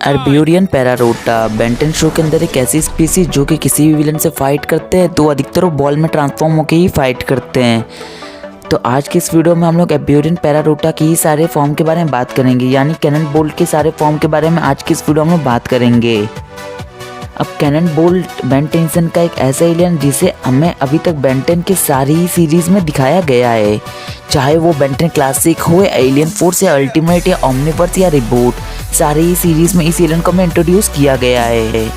अर्बेरियन पैरारोटा Benton show के अंदर एक ऐसी स्पीसीज जो कि किसी भी विलन से फाइट करते हैं तो अधिकतर वो बॉल में ट्रांसफॉर्म होकर ही फाइट करते हैं। तो आज की इस वीडियो में हम लोग अर्बेरियन पैरारोटा की सारे फॉर्म के बारे में बात करेंगे, यानी कैनन बोल्ट के सारे फॉर्म के बारे में आज की इस वीडियो में बात करेंगे। अब कैनन बोल्ट बेन टेंसन का एक ऐसा एलियन जिसे हमें अभी तक बेंटन के सारी ही सीरीज में दिखाया गया है, चाहे वो बेंटन क्लासिक हो या एलियन फोर्स या अल्टीमेट या ओमनिवर्स या रिबूट, सारी ही सीरीज में इस एलियन को हमें इंट्रोड्यूस किया गया है।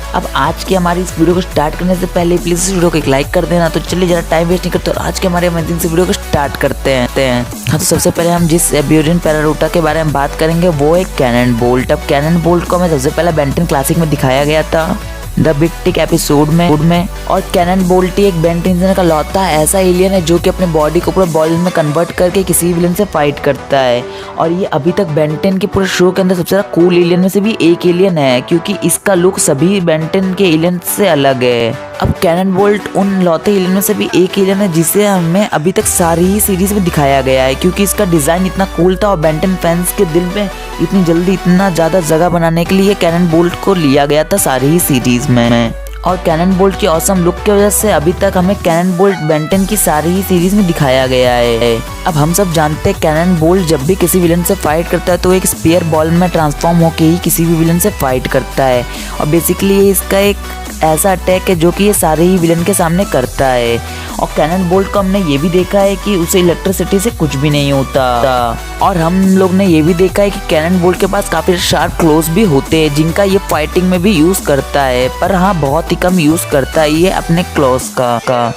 अब आज की हमारी इस वीडियो को स्टार्ट करने से पहले प्लीज इस वीडियो को एक लाइक कर देना। तो चलिए ज़रा टाइम वेस्ट नहीं करते और आज के हमारे अमेजिंग से वीडियो को स्टार्ट करते हैं। हाँ, तो सबसे पहले हम जिस अर्बेरियन पैरारोटा के बारे में बात करेंगे वो है कैनन बोल्ट। अब कैनन बोल्ट को हमें सबसे पहले बेंटन क्लासिक में दिखाया गया था द बिग टिक एपिसोड में। और कैनन बोल्ट ही एक बेन टेंसन का लौता ऐसा एलियन है जो कि अपने बॉडी को पूरा बॉल में कन्वर्ट करके किसी विलन से फाइट करता है। और ये अभी तक बेंटन के पूरे शो के अंदर सबसे ज़्यादा कूल एलियन में से भी एक एलियन है, क्योंकि इसका लुक सभी बेंटन के एलियन से अलग है। अब कैनन बोल्ट उन लौते एलियन में से भी एक एलियन है जिसे हमें अभी तक सारी ही सीरीज में दिखाया गया है, क्योंकि इसका डिज़ाइन इतना कूल था और बेंटन फैंस के दिल में इतनी जल्दी इतना ज़्यादा जगह बनाने के लिए कैनन बोल्ट को लिया गया था सारी ही सीरीज में। और कैनन बोल्ट की ऑसम लुक की वजह से अभी तक हमें कैनन बोल्ट बेंटन की सारी ही सीरीज में दिखाया गया है। अब हम सब जानते हैं कैनन बोल्ट जब भी किसी विलन से फाइट करता है तो एक स्पेयर बॉल में ट्रांसफॉर्म होकर ही किसी भी विलन से फाइट करता है। और बेसिकली इसका एक ऐसा अटैक है जो कि ये सारे ही विलन के सामने करता है। और कैनन बोल्ट को हमने ये भी देखा है कि उसे इलेक्ट्रिसिटी से कुछ भी नहीं होता। और हम लोग ने ये भी देखा है कि कैनन बोल्ट के पास काफ़ी शार्प क्लोज भी होते हैं जिनका ये फाइटिंग में भी यूज़ करता है, पर हाँ बहुत ही कम यूज़ करता है ये अपने क्लोज का।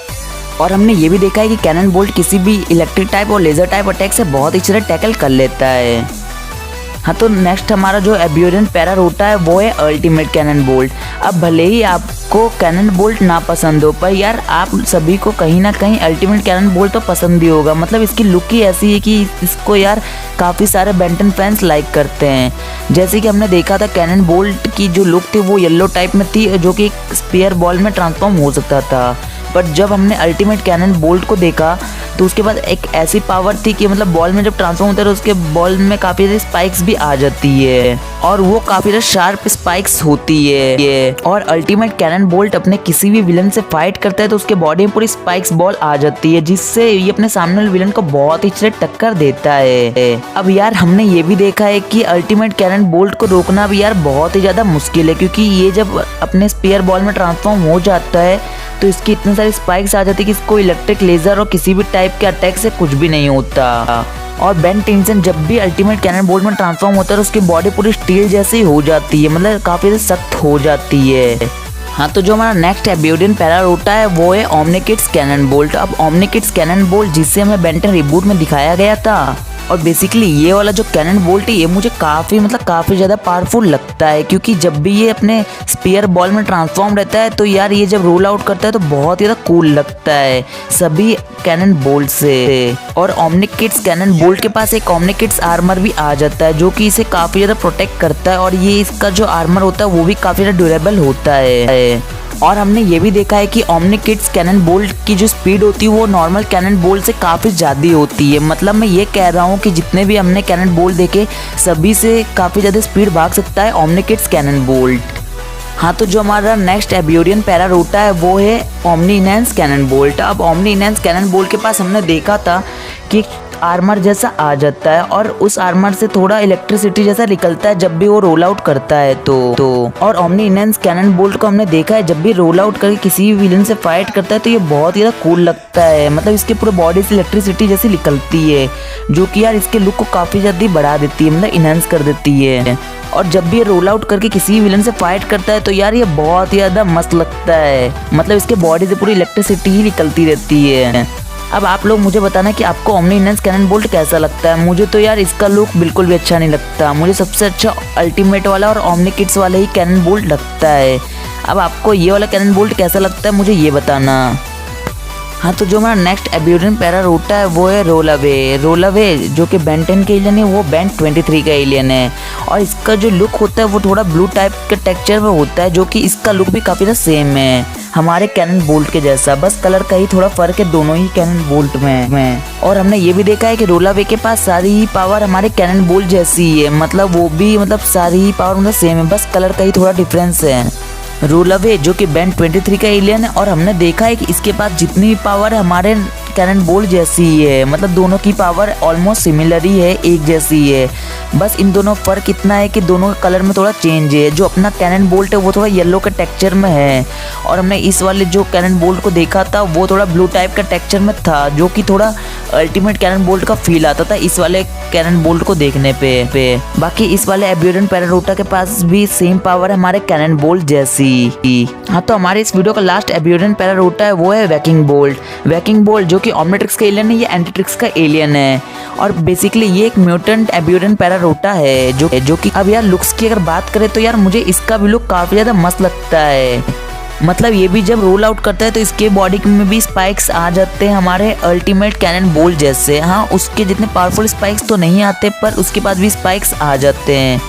और हमने ये भी देखा है कि कैनन बोल्ट किसी भी इलेक्ट्रिक टाइप और लेज़र टाइप अटैक से बहुत अच्छी तरह टैकल कर लेता है। हाँ, तो नेक्स्ट हमारा जो अर्बेरियन पैरारोटा है वो है अल्टीमेट कैनन बोल्ट। अब भले ही आपको कैनन बोल्ट ना पसंद हो, पर यार आप सभी को कहीं ना कहीं अल्टीमेट कैनन बोल्ट तो पसंद ही होगा। मतलब इसकी लुक ही ऐसी है कि इसको यार काफ़ी सारे बेंटन फैंस लाइक करते हैं। जैसे कि हमने देखा था कैनन बोल्ट की जो लुक थी वो येलो टाइप में थी जो कि स्पेयर बॉल में ट्रांसफॉर्म हो सकता था। पर जब हमने अल्टीमेट कैनन बोल्ट को देखा तो उसके बाद एक ऐसी पावर थी कि मतलब बॉल में जब ट्रांसफॉर्म होता है तो उसके बॉल में काफ़ी सारी स्पाइक्स भी आ जाती है और वो काफ़ी ज़्यादा शार्प स्पाइक्स होती है ये। और अल्टीमेट कैनन बोल्ट अपने किसी भी विलन से फाइट करता है तो उसके बॉडी में पूरी स्पाइक्स बॉल आ जाती है, जिससे ये अपने सामने वाले विलन को बहुत ही अच्छे से टक्कर देता है। अब यार हमने ये भी देखा है कि अल्टीमेट कैनन बोल्ट को रोकना भी यार बहुत ही ज़्यादा मुश्किल है, क्योंकि ये जब अपने स्पेयर बॉल में ट्रांसफॉर्म हो जाता है तो इसकी इतनी सारी स्पाइक्स आ जाती है कि इसको इलेक्ट्रिक लेजर और किसी भी टाइप के अटैक से कुछ भी नहीं होता। और बेन टेंसन जब भी अल्टीमेट कैनन बोल्ट में ट्रांसफॉर्म होता है तो उसकी बॉडी पूरी स्टील जैसी हो जाती है, मतलब काफ़ी सख्त हो जाती है। हाँ, तो जो हमारा नेक्स्ट अर्बेरियन पैरारोटा है वो है ओमनिकिड्स कैनन बोल्ट। अब ओमनिकिड्स कैनन बोल्ट जिसे हमें बेंटन रिबूट में दिखाया गया था, और बेसिकली ये वाला जो कैनन बोल्ट है ये मुझे काफ़ी ज़्यादा पावरफुल लगता है, क्योंकि जब भी ये अपने स्पेयर बॉल में ट्रांसफॉर्म रहता है तो यार ये जब रोल आउट करता है तो बहुत ही ज़्यादा कूल लगता है सभी कैनन बोल्ट से। और ओमनिकिड्स कैनन बोल्ट के पास एक ओमनिकिड्स आर्मर भी आ जाता है जो कि इसे काफ़ी ज़्यादा प्रोटेक्ट करता है, और ये इसका जो आर्मर होता है वो भी काफ़ी ज़्यादा ड्यूरेबल होता है। और हमने ये भी देखा है कि ओमनिकिड्स कैनन बोल्ट की जो स्पीड होती है वो नॉर्मल कैनन बोल्ट से काफ़ी ज़्यादा होती है। मतलब मैं ये कह रहा हूँ कि जितने भी हमने कैनन बोल्ट देखे सभी से काफ़ी ज़्यादा स्पीड भाग सकता है ओमनिकिड्स कैनन बोल्ट। हाँ, तो जो हमारा नेक्स्ट अर्बेरियन पैरारोटा है वो है ओमनी इनहैंस कैनन बोल्ट। अब ओमनी इनहैंस कैनन बोल्ट के पास हमने देखा था कि आर्मर जैसा आ जाता है और उस आर्मर से थोड़ा इलेक्ट्रिसिटी जैसा निकलता है जब भी वो रोल आउट करता है तो और ओमनी इनहैंस कैनन बोल्ट को हमने देखा है जब भी रोल आउट करके किसी भी विलन से फाइट करता है तो ये बहुत ही ज़्यादा कूल लगता है। मतलब इसके पूरे बॉडी से इलेक्ट्रिसिटी जैसी निकलती है जो कि यार इसके लुक को काफ़ी ज़्यादा बढ़ा देती है, मतलब इनहैंस कर देती है। और जब भी ये रोल आउट करके किसी विलन से फाइट करता है तो यार ये बहुत ही ज़्यादा मस्त लगता है, मतलब इसके बॉडी से पूरी इलेक्ट्रिसिटी ही निकलती रहती है। अब आप लोग मुझे बताना कि आपको ओमनी इनहैंस कैनन बोल्ट कैसा लगता है। मुझे तो यार इसका लुक बिल्कुल भी अच्छा नहीं लगता, मुझे सबसे अच्छा अल्टीमेट वाला और ओमनिकिड्स वाला ही कैनन बोल्ट लगता है। अब आपको ये वाला कैनन बोल्ट कैसा लगता है मुझे ये बताना। हाँ, तो जो हमारा नेक्स्ट अर्बेरियन पैरारोटा है वो है रोलावे जो कि बेंटन के एलियन है, वो बेन 23 का एलियन है। और इसका जो लुक होता है वो थोड़ा ब्लू टाइप के टेक्सचर में होता है जो कि इसका लुक भी काफ़ी ज़्यादा सेम है। हमारे कैनन बोल्ट के जैसा, बस कलर का ही थोड़ा फर्क है दोनों ही कैनन बोल्ट में। और हमने ये भी देखा है कि रोलावे के पास सारी ही पावर हमारे कैनन बोल्ट जैसी ही है, मतलब वो भी मतलब सारी ही पावर मतलब सेम है, बस कलर का ही थोड़ा डिफरेंस है। रोलावे जो कि बैंड 23 का एलियन है और हमने देखा है कि इसके पास जितनी भी पावर हमारे कैनन बोल्ट जैसी ही है, मतलब दोनों की पावर ऑलमोस्ट सिमिलर ही है, एक जैसी ही है। बस इन दोनों फर्क इतना है कि दोनों का कलर में थोड़ा चेंज है। जो अपना कैनन बोल्ट है वो थोड़ा येलो के टेक्सचर में है और हमने इस वाले जो कैनन बोल्ट को देखा था वो थोड़ा ब्लू टाइप का टेक्सचर में था, जो कि थोड़ा अल्टीमेट कैनन बोल्ट का फील आता था इस वाले कैनन बोल्ट को देखने पे। बाकी इस वाले एब्यूरेंट पैरारोटा के पास भी सेम पावर है हमारे कैनन बोल्ट जैसी। हाँ, तो हमारे इस वीडियो का लास्ट एब्यूरेंट पैरारोटा है वो है वैकिंग बोल्ट। वैकिंग बोल्ट जो कि ओमनिट्रिक्स का एलियन है, ये एंटीट्रिक्स का एलियन है और बेसिकली ये एक म्यूटेंट एब्यूरेंट पैरारोटा है जो कि अब यार लुक्स की अगर बात करें तो यार मुझे इसका भी लुक काफी ज्यादा मस्त लगता है। मतलब ये भी जब रोल आउट करता है तो इसके बॉडी में भी स्पाइक्स आ जाते हैं हमारे अल्टीमेट कैनन बोल्ट जैसे। हाँ, उसके जितने पावरफुल स्पाइक्स तो नहीं आते पर उसके बाद भी स्पाइक्स आ जाते हैं।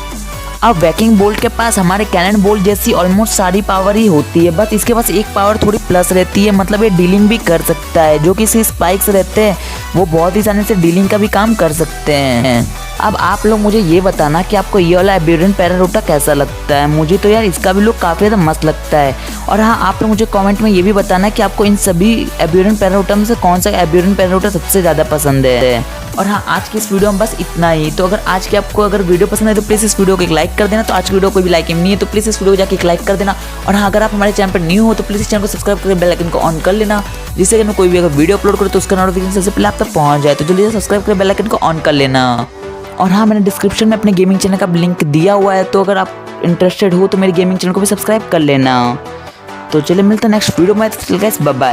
अब वैकिंग बोल्ट के पास हमारे कैनन बोल्ट जैसी ऑलमोस्ट सारी पावर ही होती है, बस इसके पास एक पावर थोड़ी प्लस रहती है, मतलब ये डीलिंग भी कर सकता है। जो कि इसके स्पाइक्स रहते हैं वो बहुत ही आसानी से डीलिंग का भी काम कर सकते हैं। अब आप लोग मुझे ये बताना कि आपको ये वाला एब्यूरेंट पैरारोटा कैसा लगता है। मुझे तो यार इसका भी लुक काफ़ी ज़्यादा मस्त लगता है। और हाँ, आप लोग मुझे कमेंट में ये भी बताना कि आपको इन सभी एब्यूरेंट पैरारोटा में से कौन सा एब्यूरेंट पैरारोटा सबसे ज़्यादा पसंद है। और हाँ, आज की इस वीडियो में बस इतना ही। तो अगर आज की आपको अगर वीडियो पसंद है तो प्लीज़ इस वीडियो को एक लाइक कर देना। तो आज की वीडियो कोई भी लाइक नहीं है तो प्लीज़ इस वीडियो को जाके एक लाइक कर देना। और हाँ, अगर आप हमारे चैनल पर न्यू हो तो प्लीज़ इस चैनल को सब्सक्राइब करके बेल आइकन को ऑन कर लेना, जिससे कि मैं कोई भी अगर वीडियो अपलोड करूँ तो उसका नोटिफिकेशन सबसे पहले आप तक पहुँच जाए। तो जल्दी से सब्सक्राइब करके बेल आइकन को ऑन कर लेना। और हाँ, मैंने डिस्क्रिप्शन में अपने गेमिंग चैनल का लिंक दिया हुआ है, तो अगर आप इंटरेस्टेड हो तो मेरे गेमिंग चैनल को भी सब्सक्राइब कर लेना। तो चलिए मिलते हैं नेक्स्ट वीडियो में, बाय बाय।